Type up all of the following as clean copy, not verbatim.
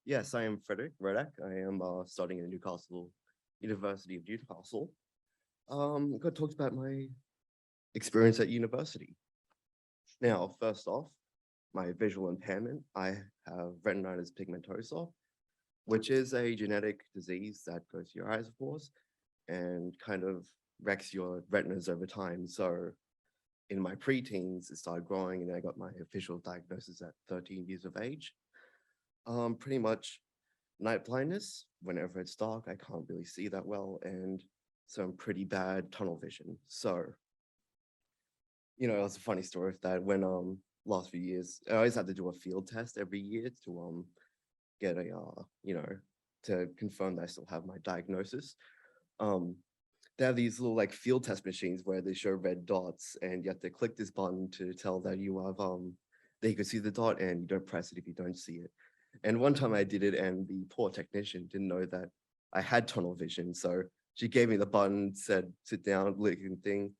Yes, I am Frederick Redak. I am studying at Newcastle, University of Newcastle. I'm going to talk about my experience at university. Now, first off, my visual impairment. I have retinitis pigmentosa, which is a genetic disease that goes to your eyes, of course, and kind of wrecks your retinas over time. So in my preteens, it started growing, and I got my official diagnosis at 13 years of age. Pretty much night blindness. Whenever it's dark, I can't really see that well, and some pretty bad tunnel vision. So, it's a funny story of that. When last few years, I always had to do a field test every year to get a to confirm that I still have my diagnosis. Um, they have these little like field test machines where they show red dots, and you have to click this button to tell that you have that you can see the dot, and you don't press it if you don't see it. And one time I did it, and the poor technician didn't know that I had tunnel vision. So she gave me the button, said, sit down, lick and thing,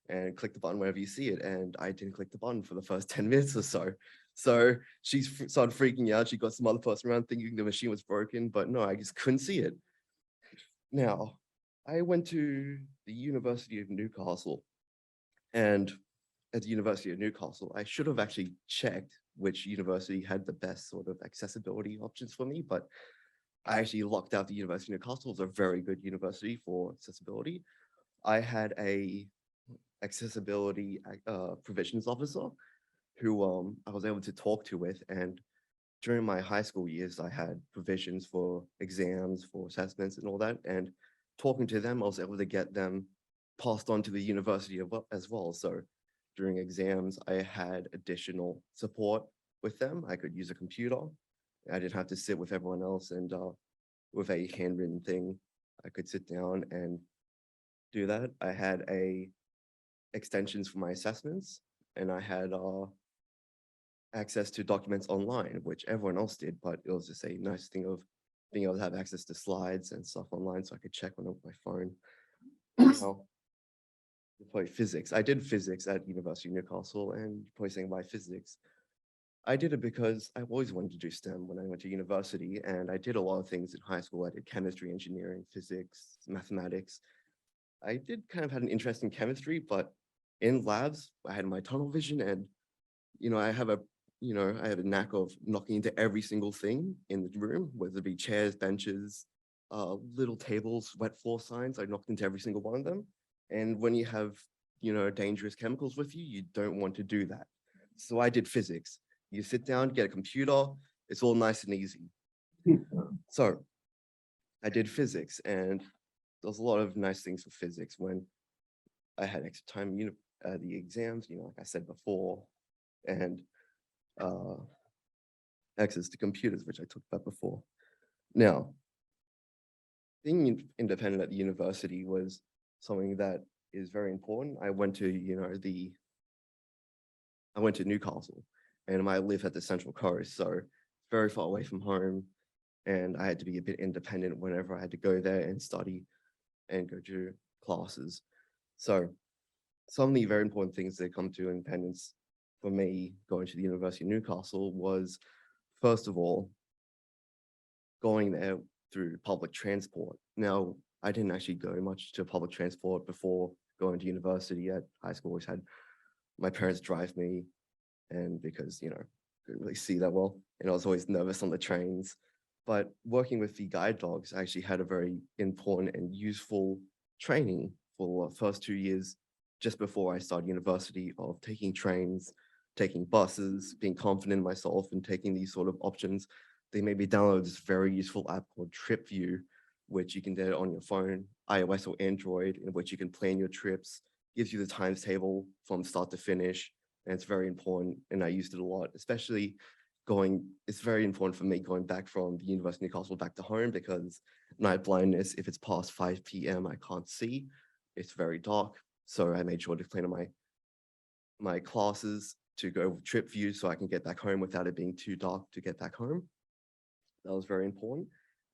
and click the button whenever you see it. And I didn't click the button for the first 10 minutes or so. So she started freaking out. She got some other person around thinking the machine was broken, but no, I just couldn't see it. Now, I went to the University of Newcastle, and at the University of Newcastle, I should have actually checked which university had the best sort of accessibility options for me, but I actually locked out the University of Newcastle. It's a very good university for accessibility. I had a accessibility provisions officer who I was able to talk to with, and during my high school years, I had provisions for exams, for assessments, and all that. And talking to them, I was able to get them passed on to the university as well. So during exams, I had additional support with them. I could use a computer. I didn't have to sit with everyone else, and with a handwritten thing, I could sit down and do that. I had a extensions for my assessments, and I had access to documents online, which everyone else did, but it was just a nice thing of being able to have access to slides and stuff online so I could check on my phone. Now, probably physics. I did physics at University of Newcastle, and probably saying why physics. I did it because I always wanted to do STEM when I went to university, and I did a lot of things in high school. I did chemistry, engineering, physics, mathematics. I did kind of had an interest in chemistry, but in labs, I had my tunnel vision, and I have a knack of knocking into every single thing in the room, whether it be chairs, benches, little tables, wet floor signs. I knocked into every single one of them. And when you have, dangerous chemicals with you, you don't want to do that. So I did physics. You sit down, get a computer, it's all nice and easy. So I did physics, and there's a lot of nice things for physics when I had extra time, the exams, like I said before, and access to computers, which I talked about before. Now, being independent at the university was something that is very important. I went to, I went to Newcastle, and I live at the Central Coast, so very far away from home. And I had to be a bit independent whenever I had to go there and study and go to classes. So some of the very important things that come to independence for me going to the University of Newcastle was, first of all, going there through public transport. Now, I didn't actually go much to public transport before going to university. At high school, always had my parents drive me, and because, couldn't really see that well, and I was always nervous on the trains. But working with the guide dogs, I actually had a very important and useful training for the first 2 years just before I started university of taking trains, taking buses, being confident in myself, and taking these sort of options. They made me download this very useful app called TripView, which you can get on your phone, iOS or Android, in which you can plan your trips, gives you the times table from start to finish, and it's very important. And I used it a lot, especially it's very important for me going back from the University of Newcastle back to home, because night blindness, if it's past 5 p.m., I can't see. It's very dark. So I made sure to plan on my classes to go trip view so I can get back home without it being too dark to get back home. That was very important.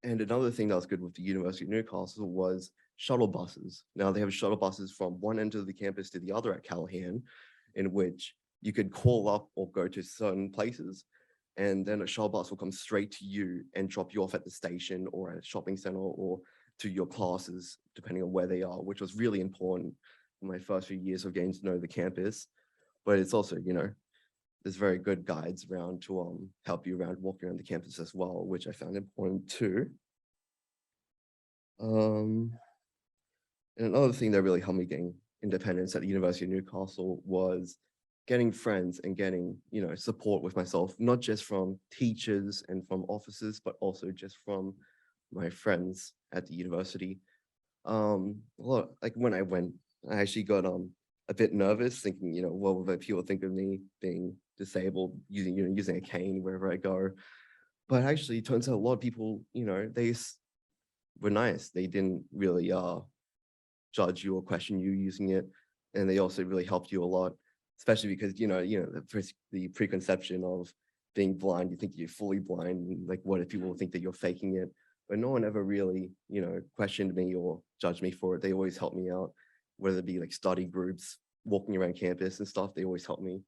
And another thing that was good with the University of Newcastle was shuttle buses. Now they have shuttle buses from one end of the campus to the other at Callahan, in which you could call up or go to certain places. and then a shuttle bus will come straight to you and drop you off at the station or at a shopping center or to your classes, depending on where they are, which was really important in my first few years of getting to know the campus. But it's also, there's very good guides around to help you around walking around the campus as well, which I found important too. And another thing that really helped me gain independence at the University of Newcastle was getting friends and getting, support with myself, not just from teachers and from officers, but also just from my friends at the university. Like when I went, I actually got a bit nervous, thinking, what will people think of me being disabled, using a cane wherever I go. But actually, it turns out a lot of people, they were nice. They didn't really judge you or question you using it, and they also really helped you a lot, especially because the preconception of being blind, you think you're fully blind, and like what if people think that you're faking it? But no one ever really questioned me or judged me for it. They always helped me out, whether it be like study groups, walking around campus and stuff. They always helped me,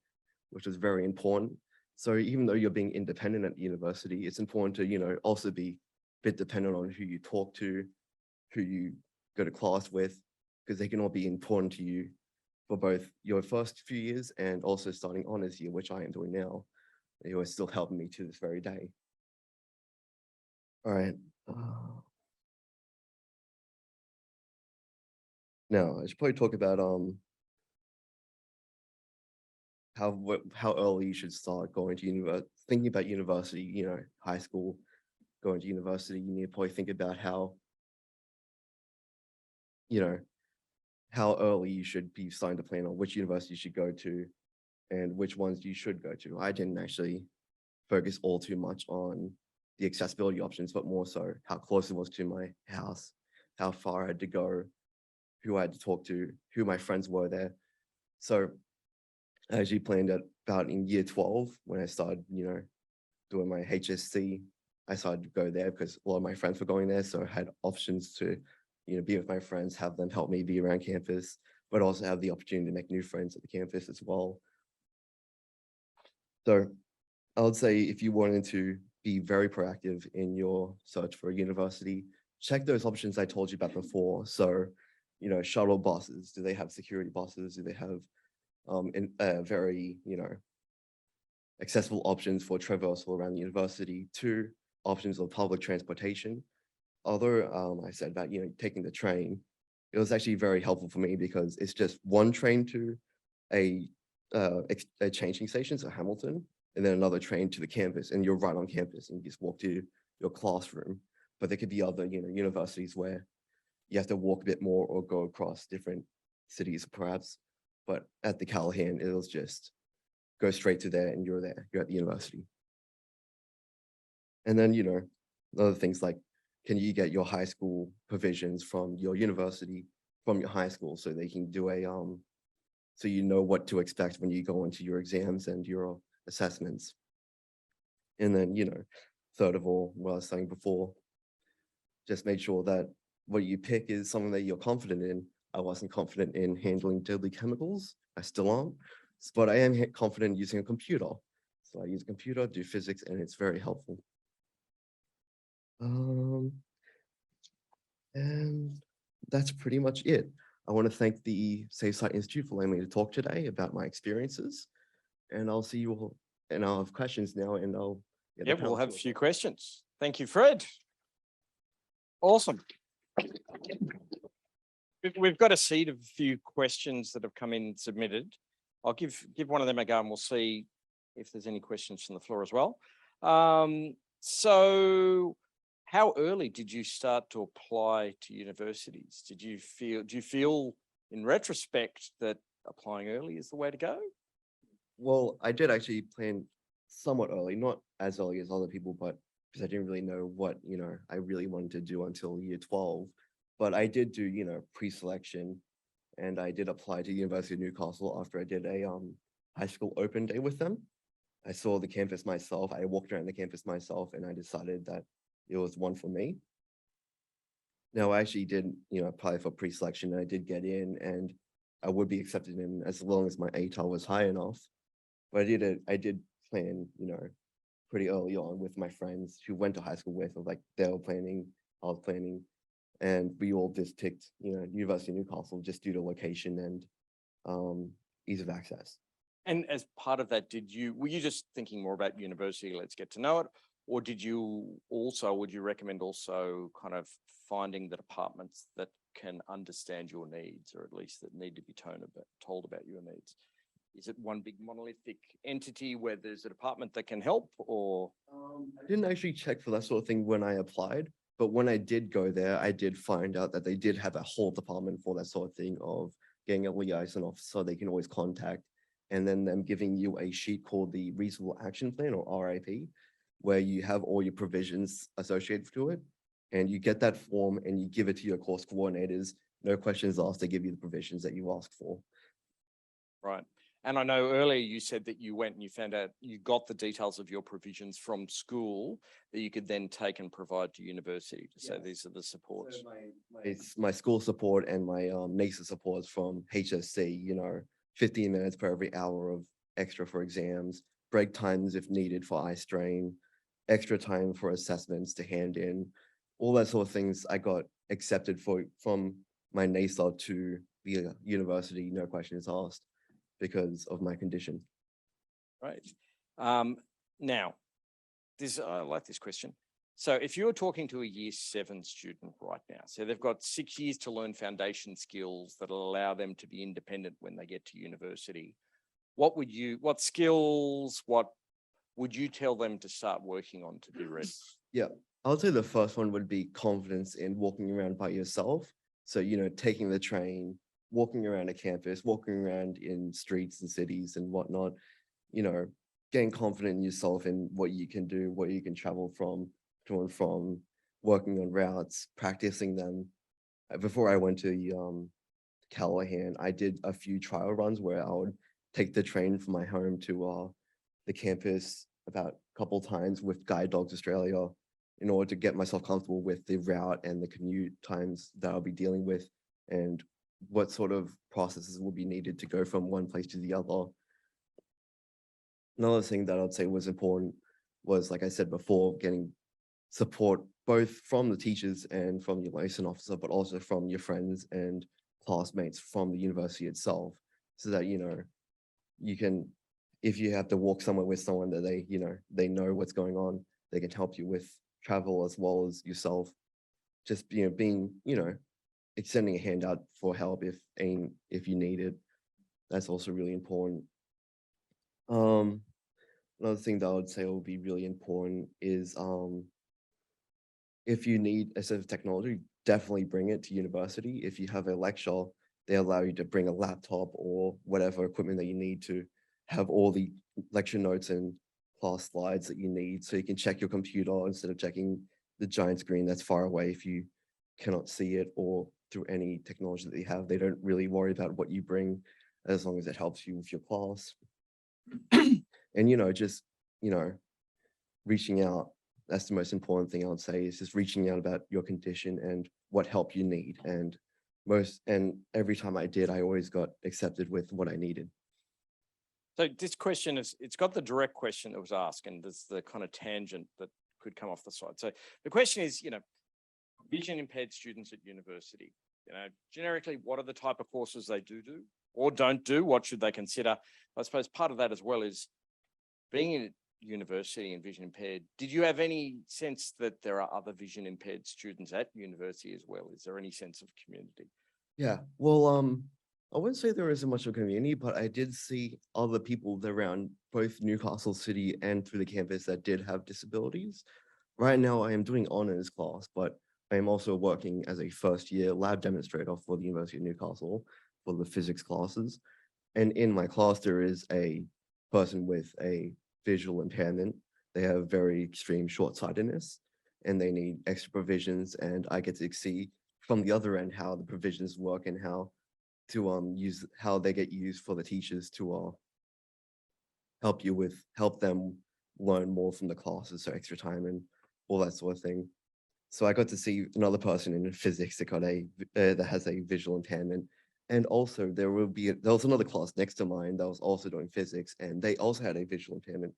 which was very important. So even though you're being independent at the university, it's important to also be a bit dependent on who you talk to, who you go to class with, because they can all be important to you for both your first few years and also starting honors year, which I am doing now. They are still helping me to this very day. All right. Now I should probably talk about how early you should start going to university, thinking about university, high school, going to university. You need to probably think about how early you should be starting to plan on which university you should go to and which ones you should go to. I didn't actually focus all too much on the accessibility options, but more so how close it was to my house, how far I had to go, who I had to talk to, who my friends were there. So I actually planned it about in year 12 when I started, doing my HSC. I started to go there because a lot of my friends were going there. So I had options to, be with my friends, have them help me be around campus, but also have the opportunity to make new friends at the campus as well. So I would say if you wanted to be very proactive in your search for a university, check those options I told you about before. So, shuttle buses, do they have security buses? Do they have very, accessible options for traversal around the university? 2, options of public transportation. Although I said about, taking the train, it was actually very helpful for me because it's just one train to a changing station, so Hamilton, and then another train to the campus, and you're right on campus and you just walk to your classroom. But there could be other, universities where you have to walk a bit more or go across different cities perhaps. But at the Callahan, it was just go straight to there and you're there, you're at the university. And then, other things like, can you get your high school provisions from your university, from your high school, so they can do so you know what to expect when you go into your exams and your assessments. And then, third of all, what I was saying before, just make sure that what you pick is something that you're confident in. I wasn't confident in handling deadly chemicals. I still aren't, but I am confident using a computer. So I use a computer, do physics, and it's very helpful. And that's pretty much it. I want to thank the Safe Site Institute for letting me to talk today about my experiences. And I'll see you all, and I'll have questions now, and I'll we'll have a few questions. Thank you, Fred. Awesome. We've got a seed of a few questions that have come in submitted. I'll give one of them a go and we'll see if there's any questions from the floor as well. So how early did you start to apply to universities? Do you feel in retrospect that applying early is the way to go? Well, I did actually plan somewhat early, not as early as other people, but because I didn't really know what, I really wanted to do until year 12. But I did do, pre-selection, and I did apply to University of Newcastle after I did a high school open day with them. I saw the campus myself. I walked around the campus myself, and I decided that it was one for me. Now, I actually did, apply for pre-selection, and I did get in, and I would be accepted in as long as my ATAR was high enough. But I did plan, pretty early on with my friends who went to high school with, of like they were planning, I was planning, and we all just picked, University of Newcastle just due to location and ease of access. And as part of that, were you just thinking more about university, let's get to know it? Or would you recommend also kind of finding the departments that can understand your needs, or at least that need to be told about your needs? Is it one big monolithic entity where there's a department that can help, or? I didn't actually check for that sort of thing when I applied, but when I did go there, I did find out that they did have a whole department for that sort of thing of getting a liaison officer they can always contact, and then them giving you a sheet called the Reasonable Action Plan, or RAP, where you have all your provisions associated to it, and you get that form and you give it to your course coordinators. No questions asked, they give you the provisions that you asked for. Right. And I know earlier you said that you went and you found out you got the details of your provisions from school that you could then take and provide to university to say these are the supports. So my school support and my NACER supports from HSC, 15 minutes per every hour of extra for exams, break times if needed for eye strain, extra time for assessments to hand in, all that sort of things. I got accepted from my NACER to the university, no questions asked, because of my condition. Right. Now, I like this question. So if you're talking to a year 7 student right now, so they've got 6 years to learn foundation skills that'll allow them to be independent when they get to university, what skills, what would you tell them to start working on to be ready? Yeah, I would say the first one would be confidence in walking around by yourself. So, taking the train, walking around a campus, walking around in streets and cities and whatnot, getting confident in yourself and what you can do, what you can travel to and from, working on routes, practicing them. Before I went to Callahan, I did a few trial runs where I would take the train from my home to the campus about a couple times with Guide Dogs Australia in order to get myself comfortable with the route and the commute times that I'll be dealing with, and what sort of processes will be needed to go from one place to the other. Another thing that I'd say was important was, like I said before, getting support both from the teachers and from your liaison officer, but also from your friends and classmates from the university itself, so that, you can, if you have to walk somewhere with someone that they know what's going on, they can help you with travel as well as yourself. Just, being, extending a hand out for help if you need it. That's also really important. Another thing that I would say will be really important is if you need a set of technology, definitely bring it to university. If you have a lecture, they allow you to bring a laptop or whatever equipment that you need to have all the lecture notes and class slides that you need, so you can check your computer instead of checking the giant screen that's far away if you cannot see it, or through any technology that you have. They don't really worry about what you bring as long as it helps you with your class. And just reaching out, that's the most important thing I would say, is just reaching out about your condition and what help you need. And every time I did, I always got accepted with what I needed. So this question it's got the direct question that was asked, and there's the kind of tangent that could come off the side. So the question is, vision impaired students at university, generically, what are the type of courses they do or don't do? What should they consider? I suppose part of that as well is being in university and vision impaired. Did you have any sense that there are other vision impaired students at university as well? Is there any sense of community? Yeah, well, I wouldn't say there isn't much of a community, but I did see other people around both Newcastle City and through the campus that did have disabilities. Right now, I am doing honors class, but I am also working as a first-year lab demonstrator for the University of Newcastle for the physics classes. And in my class, there is a person with a visual impairment. They have very extreme short-sightedness, and they need extra provisions. And I get to see from the other end how the provisions work and how they get used for the teachers to help them learn more from the classes, so extra time and all that sort of thing. So I got to see another person in physics that has a visual impairment. And also there was another class next to mine that was also doing physics, and they also had a visual impairment.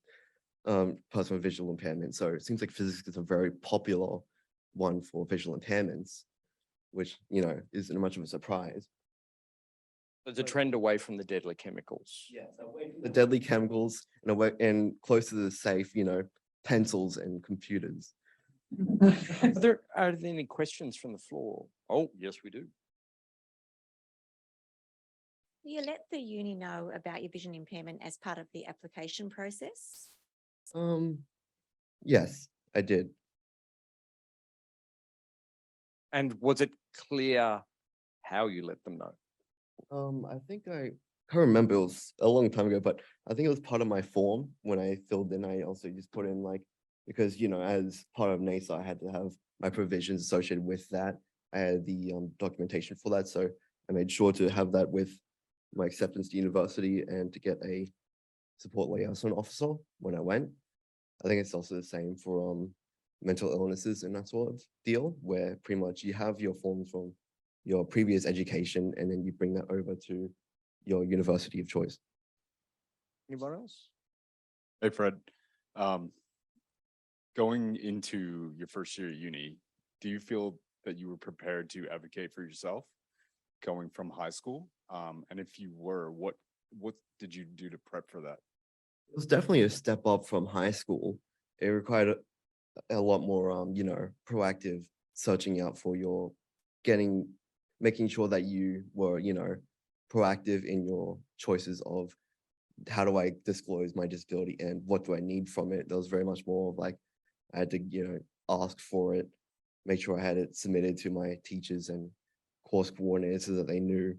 person with visual impairment. So it seems like physics is a very popular one for visual impairments, which, you know, isn't much of a surprise. There's a trend away from the deadly chemicals. Yeah, the deadly chemicals and away and close to the safe, you know, pencils and computers. Are there any questions from the floor? Oh, yes, we do. Do you let the uni know about your vision impairment as part of the application process? Yes, I did. And was it clear how you let them know? I think I can't remember, it was a long time ago, but I think it was part of my form when I filled in. I also just put in like, because, you know, as part of NASA, I had to have my provisions associated with that. I had the documentation for that. So I made sure to have that with my acceptance to university and to get a support liaison officer when I went. I think it's also the same for mental illnesses and that sort of deal, where pretty much you have your forms from your previous education and then you bring that over to your university of choice. Anyone else? Hey, Fred. Going into your first year at uni, do you feel that you were prepared to advocate for yourself going from high school? And if you were, what did you do to prep for that? It was definitely a step up from high school. It required a lot more, you know, proactive searching out for your making sure that you were, you know, proactive in your choices of how do I disclose my disability and what do I need from it. There was very much more of like, I had to, you know, ask for it, make sure I had it submitted to my teachers and course coordinators so that they knew.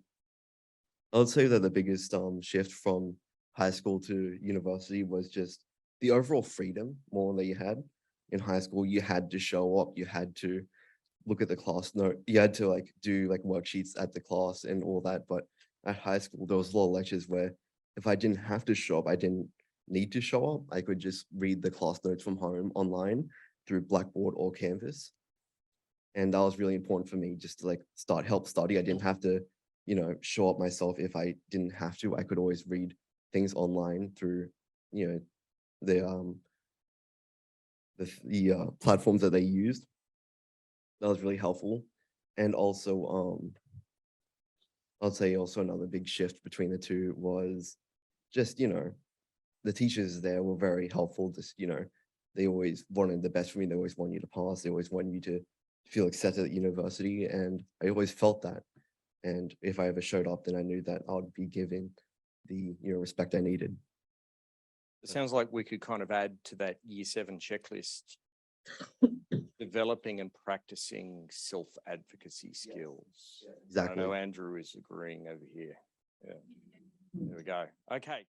I would say that the biggest shift from high school to university was just the overall freedom more that you had. In high school, you had to show up, you had to look at the class note, you had to like do like worksheets at the class and all that. But at high school, there was a lot of lectures where if I didn't have to show up, I didn't need to show up. I could just read the class notes from home online through Blackboard or Canvas. And that was really important for me just to like help study. I didn't have to, you know, show up myself if I didn't have to. I could always read things online through, you know, the platforms that they used. That was really helpful. And also, I'd say also another big shift between the two was just, you know, the teachers there were very helpful. Just, you know, they always wanted the best for me. They always want you to pass. They always want you to feel accepted at university. And I always felt that. And if I ever showed up, then I knew that I would be given the, you know, respect I needed. It sounds like we could kind of add to that year 7 checklist, developing and practicing self-advocacy skills. Exactly. I know Andrew is agreeing over here. Yeah. There we go. Okay.